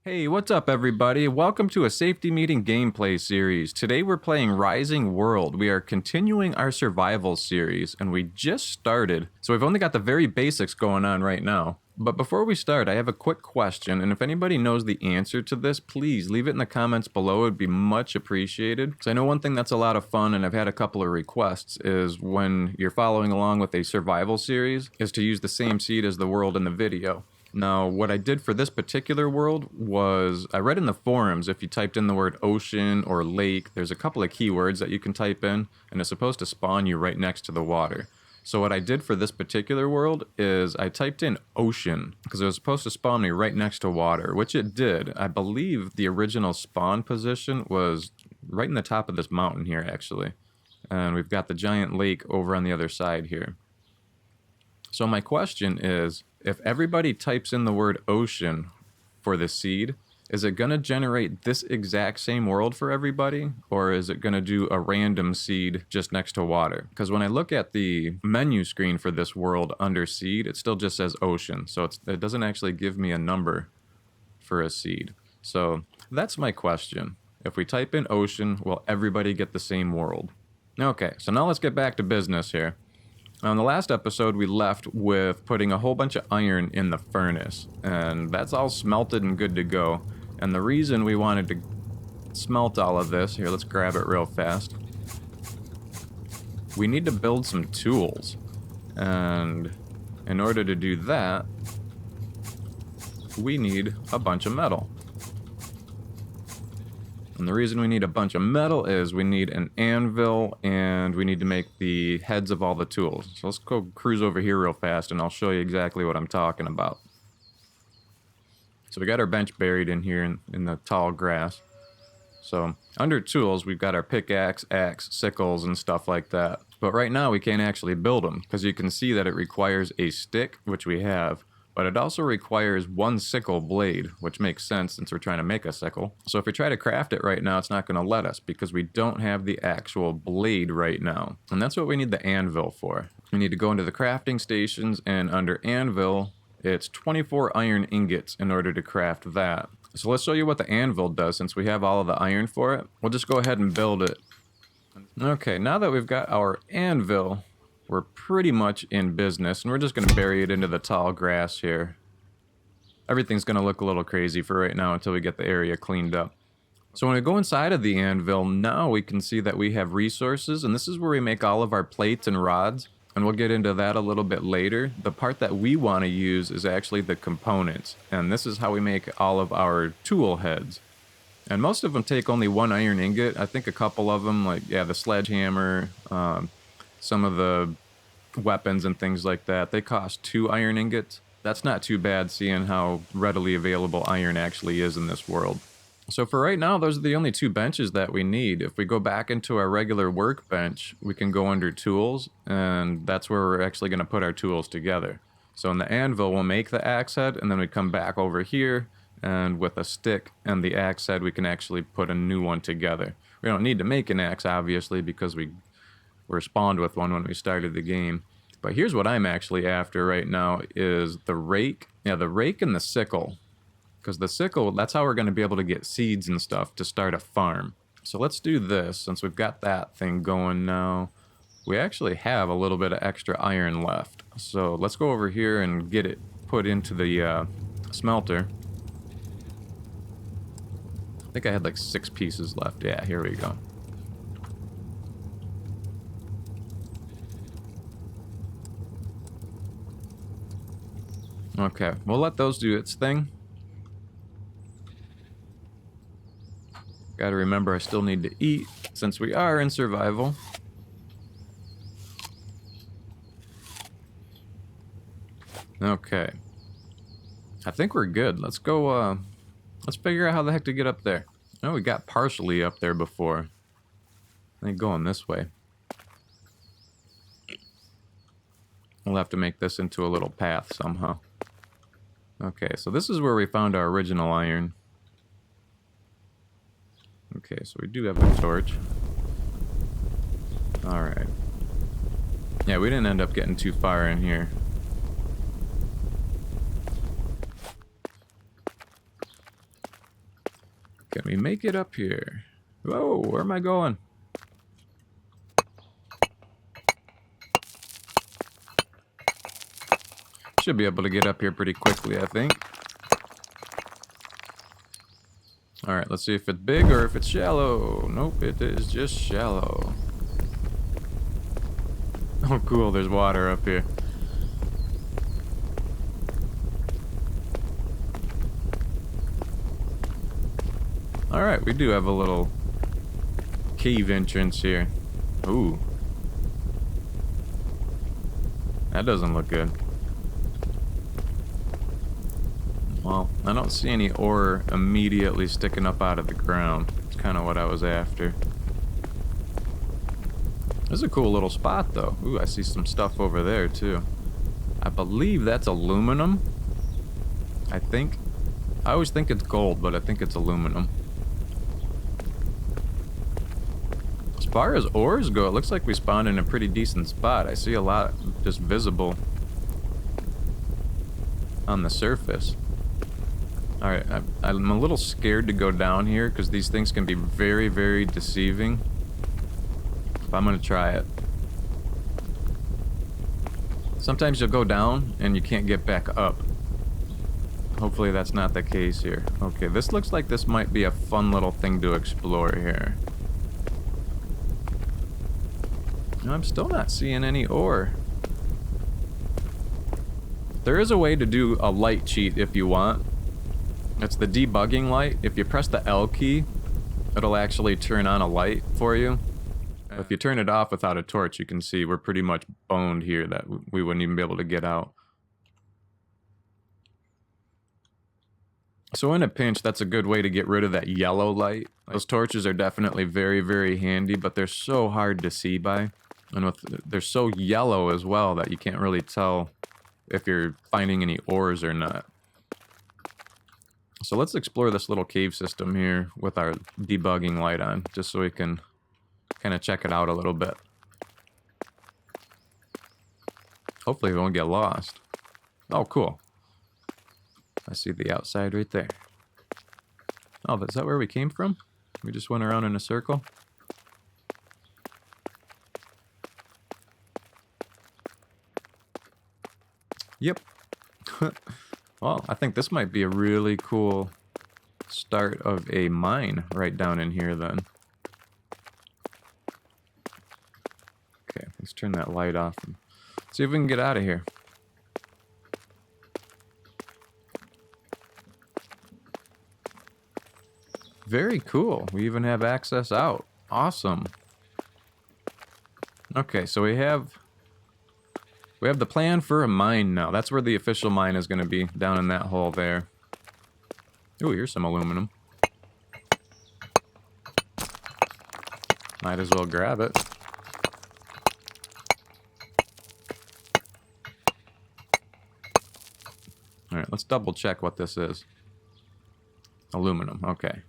Hey, what's up everybody? Welcome to a safety meeting gameplay series. Today we're playing Rising World. We are continuing our survival series and we just started, so we've only got the very basics going on right now. But before we start, I have a quick question, and if anybody knows the answer to this, please leave it in the comments below. It'd be much appreciated. Because I know one thing that's a lot of fun, and I've had a couple of requests, is when you're following along with a survival series, is to use the same seed as the world in the video. Now, what I did for this particular world was, I read in the forums, if you typed in the word ocean or lake, there's a couple of keywords that you can type in, and it's supposed to spawn you right next to the water. So what I did for this particular world is I typed in ocean, because it was supposed to spawn me right next to water, which it did. I believe the original spawn position was right in the top of this mountain here, actually. And we've got the giant lake over on the other side here. So my question is, if everybody types in the word ocean for the seed, is it going to generate this exact same world for everybody? Or is it going to do a random seed just next to water? Because when I look at the menu screen for this world under seed, it still just says ocean. So it doesn't actually give me a number for a seed. So that's my question. If we type in ocean, will everybody get the same world? Okay, so now let's get back to business here. On the last episode, we left with putting a whole bunch of iron in the furnace, and that's all smelted and good to go. And the reason we wanted to smelt all of this, here, let's grab it real fast. We need to build some tools, and in order to do that, we need a bunch of metal. And the reason we need a bunch of metal is we need an anvil and we need to make the heads of all the tools. So let's go cruise over here real fast and I'll show you exactly what I'm talking about. So we got our bench buried in here in the tall grass. So under tools, we've got our pickaxe, axe, sickles, and stuff like that. But right now we can't actually build them because you can see that it requires a stick, which we have. But it also requires one sickle blade, which makes sense since we're trying to make a sickle. So if we try to craft it right now, it's not going to let us because we don't have the actual blade right now. And that's what we need the anvil for. We need to go into the crafting stations, and under anvil, it's 24 iron ingots in order to craft that. So let's show you what the anvil does since we have all of the iron for it. We'll just go ahead and build it. Okay, now that we've got our anvil, we're pretty much in business, and we're just going to bury it into the tall grass here. Everything's going to look a little crazy for right now until we get the area cleaned up. So when we go inside of the anvil, now we can see that we have resources, and this is where we make all of our plates and rods, and we'll get into that a little bit later. The part that we want to use is actually the components, and this is how we make all of our tool heads. And most of them take only one iron ingot. I think a couple of them, like, yeah, the sledgehammer, some of the weapons and things like that, they cost 2 iron ingots. That's not too bad seeing how readily available iron actually is in this world. So for right now, those are the only 2 benches that we need. If we go back into our regular workbench, we can go under tools, and that's where we're actually going to put our tools together. So in the anvil, we'll make the axe head, and then we come back over here, and with a stick and the axe head, we can actually put a new one together. We don't need to make an axe, obviously, because we're spawned with one when we started the game. But here's what I'm actually after right now is the rake. Yeah, the rake and the sickle. Because the sickle, that's how we're going to be able to get seeds and stuff to start a farm. So let's do this. Since we've got that thing going now, we actually have a little bit of extra iron left. So let's go over here and get it put into the smelter. I think I had like 6 pieces left. Yeah, here we go. Okay, we'll let those do its thing. Gotta remember I still need to eat since we are in survival. Okay. I think we're good. Let's go, let's figure out how the heck to get up there. Oh, we got partially up there before. I think going this way. We'll have to make this into a little path somehow. Okay, so this is where we found our original iron. Okay, so we do have a torch. Alright. Yeah, we didn't end up getting too far in here. Can we make it up here? Whoa, where am I going? Should be able to get up here pretty quickly, I think. Alright, let's see if it's big or if it's shallow. Nope, it is just shallow. Oh cool, there's water up here. Alright, we do have a little cave entrance here. Ooh. That doesn't look good. Well, I don't see any ore immediately sticking up out of the ground. It's kind of what I was after. This is a cool little spot, though. Ooh, I see some stuff over there, too. I believe that's aluminum. I think. I always think it's gold, but I think it's aluminum. As far as ores go, it looks like we spawned in a pretty decent spot. I see a lot just visible on the surface. Alright, I'm a little scared to go down here because these things can be very, very deceiving. But I'm going to try it. Sometimes you'll go down and you can't get back up. Hopefully that's not the case here. Okay, this looks like this might be a fun little thing to explore here. I'm still not seeing any ore. There is a way to do a light cheat if you want. It's the debugging light. If you press the L key, it'll actually turn on a light for you. If you turn it off without a torch, you can see we're pretty much boned here that we wouldn't even be able to get out. So in a pinch, that's a good way to get rid of that yellow light. Those torches are definitely very, very handy, but they're so hard to see by. And they're so yellow as well that you can't really tell if you're finding any ores or not. So let's explore this little cave system here with our debugging light on, just so we can kind of check it out a little bit. Hopefully we won't get lost. Oh, cool. I see the outside right there. Oh, is that where we came from? We just went around in a circle? Yep. Well, I think this might be a really cool start of a mine right down in here then. Okay, let's turn that light off and see if we can get out of here. Very cool. We even have access out. Awesome. Okay, so we have the plan for a mine now. That's where the official mine is going to be, down in that hole there. Ooh, here's some aluminum. Might as well grab it. Alright, let's double check what this is. Aluminum, okay.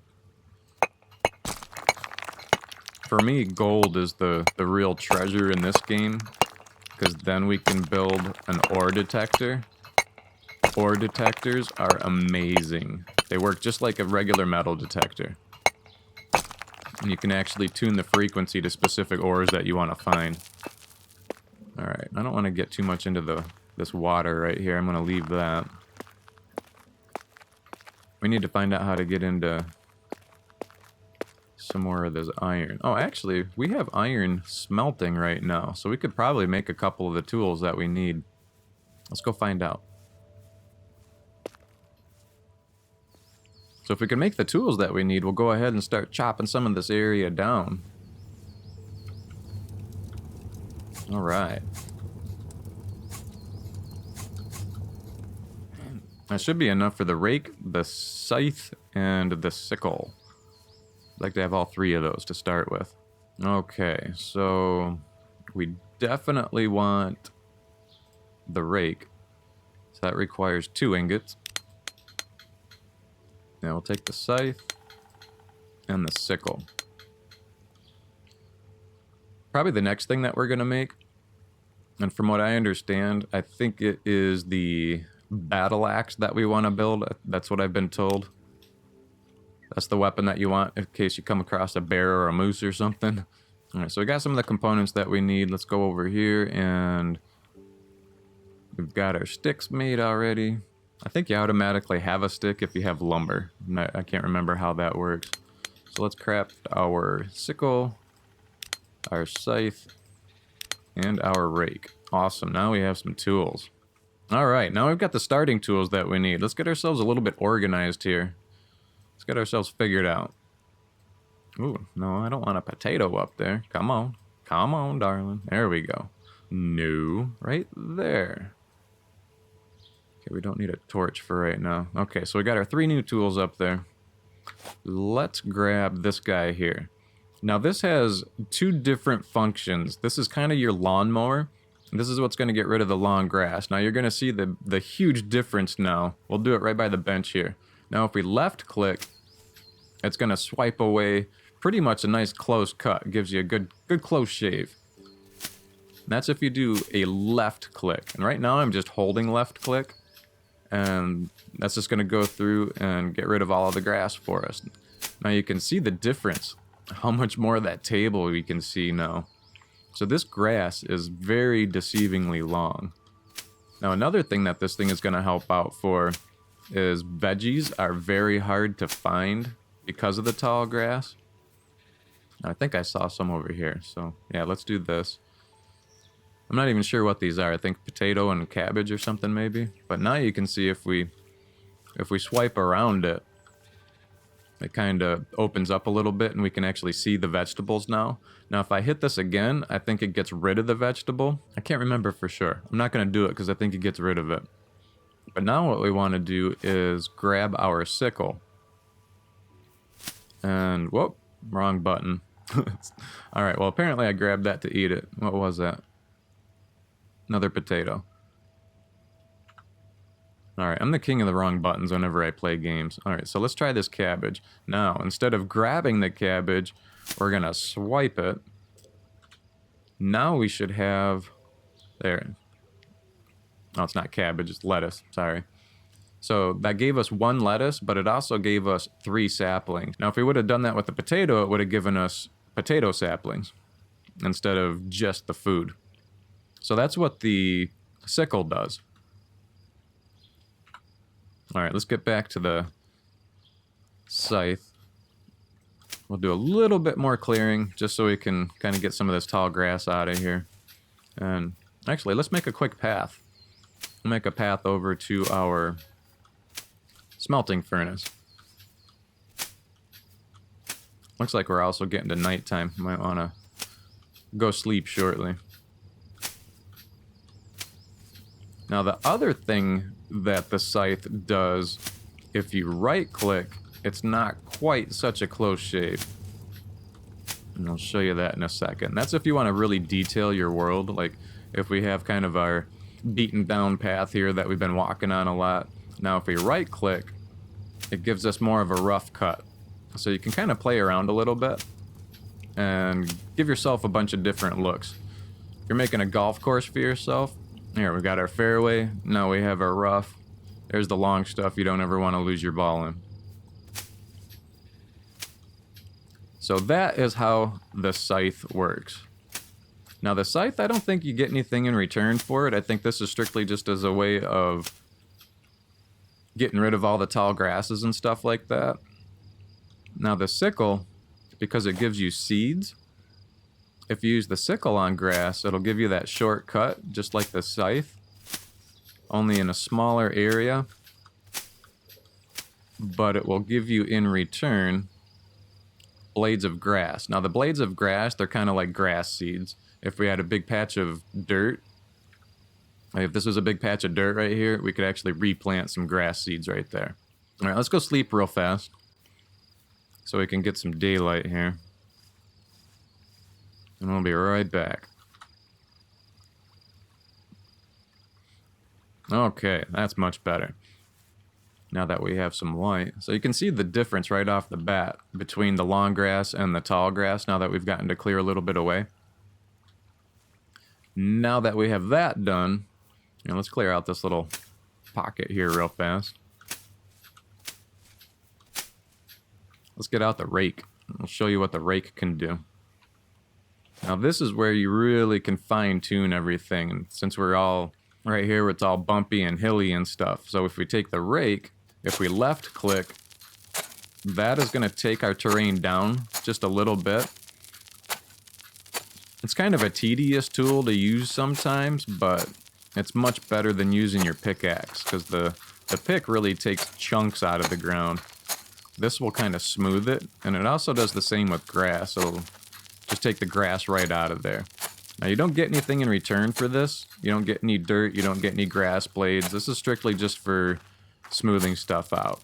For me, gold is the real treasure in this game, because then we can build an ore detector. Ore detectors are amazing. They work just like a regular metal detector. And you can actually tune the frequency to specific ores that you want to find. Alright, I don't want to get too much into this water right here. I'm going to leave that. We need to find out how to get into some more of this iron. Oh, actually, we have iron smelting right now, so we could probably make a couple of the tools that we need. Let's go find out. So if we can make the tools that we need, we'll go ahead and start chopping some of this area down. Alright. That should be enough for the rake, the scythe, and the sickle. I'd like to have all three of those to start with. Okay, so we definitely want the rake. So that requires 2 ingots. Now we'll take the scythe and the sickle. Probably the next thing that we're going to make, and from what I understand, I think it is the battle axe that we want to build. That's what I've been told. That's the weapon that you want in case you come across a bear or a moose or something. All right, so we got some of the components that we need. Let's go over here, and we've got our sticks made already. I think you automatically have a stick if you have lumber. I can't remember how that works. So let's craft our sickle, our scythe, and our rake. Awesome, now we have some tools. Alright, now we've got the starting tools that we need. Let's get ourselves a little bit organized here. Let's get ourselves figured out. Ooh, no, I don't want a potato up there. Come on. Come on, darling. There we go. No, right there. Okay, we don't need a torch for right now. Okay, so we got our 3 new tools up there. Let's grab this guy here. Now this has 2 different functions. This is kind of your lawnmower. This is what's going to get rid of the long grass. Now you're going to see the huge difference now. We'll do it right by the bench here. Now if we left click, it's going to swipe away pretty much a nice close cut. Gives you a good close shave. And that's if you do a left click. And right now I'm just holding left click. And that's just going to go through and get rid of all of the grass for us. Now you can see the difference. How much more of that table we can see now. So this grass is very deceivingly long. Now another thing that this thing is going to help out for is veggies are very hard to find because of the tall grass. I think I saw some over here. So yeah, let's do this. I'm not even sure what these are. I think potato and cabbage or something maybe. But now you can see if we swipe around it, it kind of opens up a little bit and we can actually see the vegetables now. Now if I hit this again, I think it gets rid of the vegetable. I can't remember for sure. I'm not going to do it because I think it gets rid of it. But now what we want to do is grab our sickle. And, whoop, wrong button. Alright, well apparently I grabbed that to eat it. What was that? Another potato. Alright, I'm the king of the wrong buttons whenever I play games. Alright, so let's try this cabbage. Now, instead of grabbing the cabbage, we're going to swipe it. Now we should have... There. Oh, it's not cabbage, it's lettuce. Sorry. So that gave us 1 lettuce, but it also gave us 3 saplings. Now, if we would have done that with the potato, it would have given us potato saplings instead of just the food. So that's what the sickle does. Alright, let's get back to the scythe. We'll do a little bit more clearing, just so we can kind of get some of this tall grass out of here. And actually, let's make a quick path. We'll make a path over to our smelting furnace. Looks like we're also getting to nighttime. Might want to go sleep shortly. Now the other thing that the scythe does, if you right click, it's not quite such a close shave. And I'll show you that in a second. That's if you want to really detail your world, like if we have kind of our beaten down path here that we've been walking on a lot. Now if we right click, it gives us more of a rough cut. So you can kind of play around a little bit and give yourself a bunch of different looks. If you're making a golf course for yourself, here we got our fairway, now we have our rough. There's the long stuff you don't ever want to lose your ball in. So that is how the scythe works. Now the scythe, I don't think you get anything in return for it. I think this is strictly just as a way of getting rid of all the tall grasses and stuff like that. Now the sickle, because it gives you seeds, if you use the sickle on grass, it'll give you that short cut, just like the scythe, only in a smaller area. But it will give you in return blades of grass. Now the blades of grass, they're kind of like grass seeds. If we had a big patch of dirt, like if this was a big patch of dirt right here, we could actually replant some grass seeds right there. All right, let's go sleep real fast so we can get some daylight here. And we'll be right back. Okay, that's much better. Now that we have some light. So you can see the difference right off the bat between the long grass and the tall grass now that we've gotten to clear a little bit away. Now that we have that done, let's clear out this little pocket here real fast. Let's get out the rake. I'll show you what the rake can do. Now this is where you really can fine tune everything. And since we're all right here, it's all bumpy and hilly and stuff. So if we take the rake, if we left click, that is going to take our terrain down just a little bit. It's kind of a tedious tool to use sometimes, but it's much better than using your pickaxe because the pick really takes chunks out of the ground. This will kind of smooth it, and it also does the same with grass. It'll just take the grass right out of there. Now you don't get anything in return for this. You don't get any dirt, you don't get any grass blades. This is strictly just for smoothing stuff out.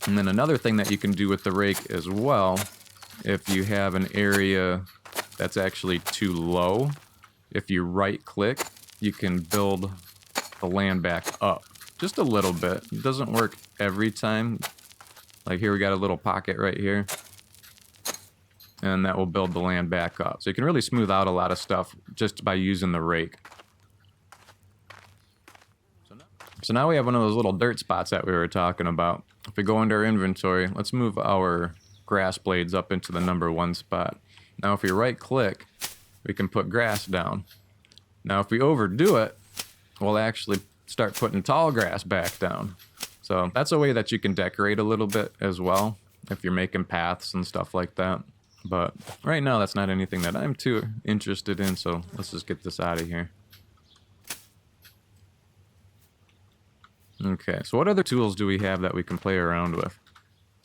And then another thing that you can do with the rake as well, if you have an area that's actually too low, if you right click, you can build the land back up just a little bit. It doesn't work every time. Like here we got a little pocket right here, and that will build the land back up. So you can really smooth out a lot of stuff just by using the rake. So now we have one of those little dirt spots that we were talking about. If we go into our inventory, let's move our grass blades up into the number 1 spot. Now if we right click, we can put grass down. Now if we overdo it, we'll actually start putting tall grass back down. So that's a way that you can decorate a little bit as well, if you're making paths and stuff like that. But right now that's not anything that I'm too interested in, so let's just get this out of here. Okay, so what other tools do we have that we can play around with?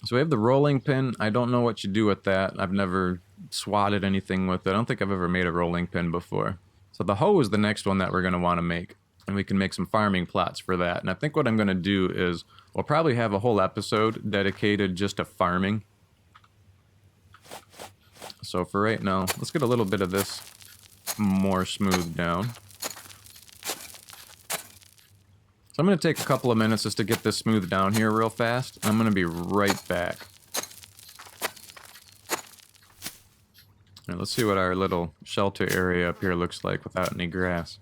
So we have the rolling pin. I don't know what you do with that. I've never swatted anything with it. I don't think I've ever made a rolling pin before. So the hoe is the next one that we're going to want to make. And we can make some farming plots for that. And I think what I'm going to do is we'll probably have a whole episode dedicated just to farming. So for right now, let's get a little bit of this more smoothed down. So I'm going to take a couple of minutes just to get this smoothed down here real fast. I'm going to be right back. All right, let's see what our little shelter area up here looks like without any grass.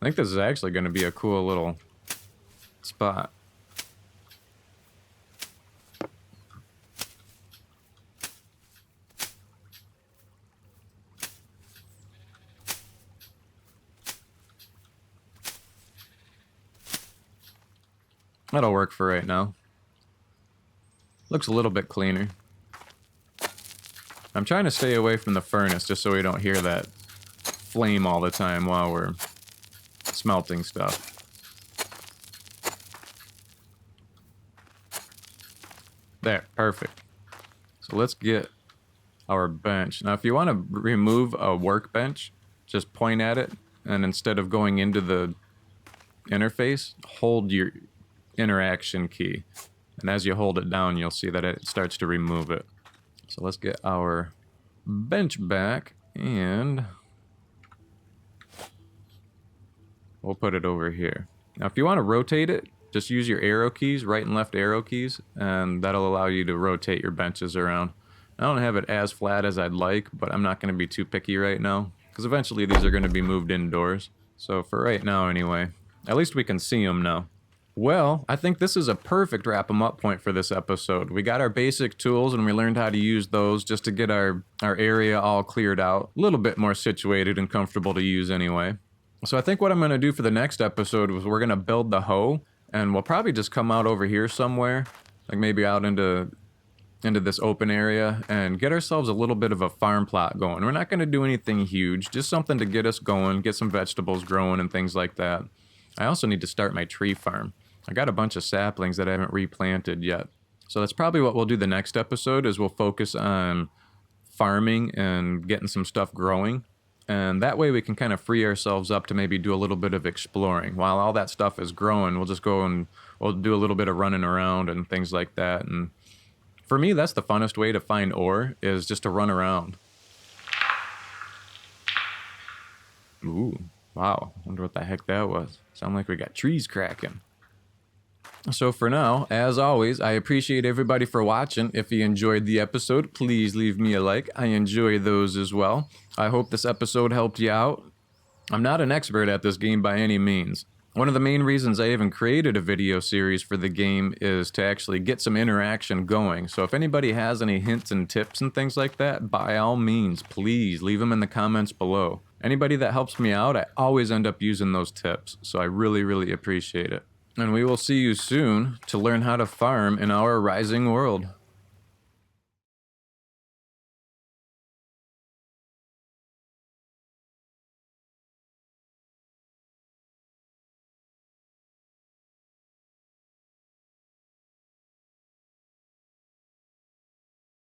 I think this is actually going to be a cool little spot. That'll work for right now. Looks a little bit cleaner. I'm trying to stay away from the furnace just so we don't hear that flame all the time while we're smelting stuff. There, perfect. So let's get our bench. Now if you want to remove a workbench, just point at it, and instead of going into the interface, hold your interaction key, and as you hold it down you'll see that it starts to remove it. So let's get our bench back, and we'll put it over here. Now if you want to rotate it, just use your arrow keys, right and left arrow keys, and that'll allow you to rotate your benches around. I don't have it as flat as I'd like, but I'm not going to be too picky right now, because eventually these are going to be moved indoors. So for right now anyway, at least we can see them now. Well, I think this is a perfect wrap 'em up point for this episode. We got our basic tools and we learned how to use those just to get our area all cleared out, a little bit more situated and comfortable to use anyway. So I think what I'm going to do for the next episode is we're going to build the hoe, and we'll probably just come out over here somewhere, like maybe out into this open area, and get ourselves a little bit of a farm plot going. We're not going to do anything huge, just something to get us going, get some vegetables growing and things like that. I also need to start my tree farm. I got a bunch of saplings that I haven't replanted yet. So that's probably what we'll do the next episode, is we'll focus on farming and getting some stuff growing. And that way we can kind of free ourselves up to maybe do a little bit of exploring. While all that stuff is growing, we'll just go and we'll do a little bit of running around and things like that. And for me, that's the funnest way to find ore, is just to run around. Ooh, wow. Wonder what the heck that was. Sound like we got trees cracking. So for now, as always, I appreciate everybody for watching. If you enjoyed the episode, please leave me a like. I enjoy those as well. I hope this episode helped you out. I'm not an expert at this game by any means. One of the main reasons I even created a video series for the game is to actually get some interaction going. So if anybody has any hints and tips and things like that, by all means, please leave them in the comments below. Anybody that helps me out, I always end up using those tips. So I really, really appreciate it. And we will see you soon to learn how to farm in our rising world.